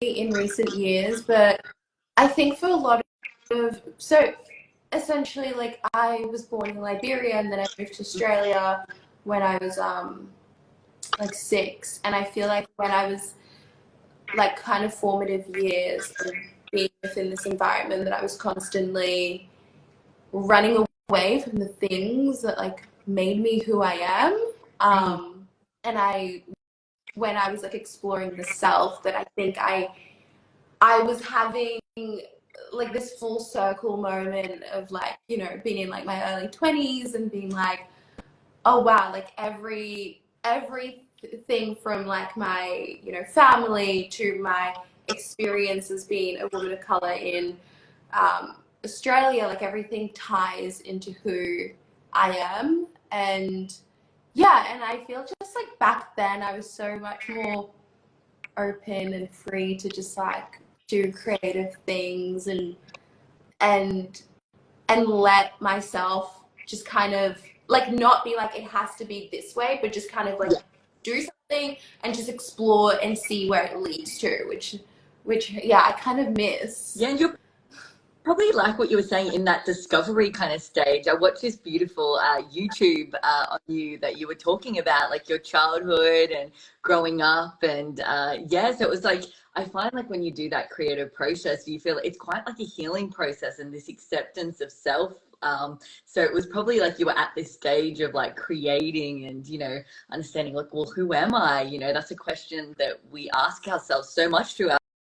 in recent years, but I think for a lot of, so essentially, like, I was born in Liberia and then I moved to Australia when I was like 6, and I feel like when I was like kind of formative years of being within this environment, that I was constantly running away from the things that like made me who I am. And when I was like exploring the self, that I think I was having like this full circle moment of like, being in like my early 20s and being like, oh wow, like everything from like my, family to my experience as being a woman of color in Australia, like everything ties into who I am. And yeah, and I feel just like back then I was so much more open and free to just like do creative things and and let myself just kind of like not be like it has to be this way, but just kind of like do something and just explore and see where it leads to, which yeah, I kind of miss. Yeah, and you're probably like what you were saying in that discovery kind of stage. I watched this beautiful YouTube on you that you were talking about, like your childhood and growing up. And yeah, so it was like, I find like when you do that creative process, you feel it's quite like a healing process and this acceptance of self. So it was probably like you were at this stage of like creating and, understanding like, well, who am I? That's a question that we ask ourselves so much throughout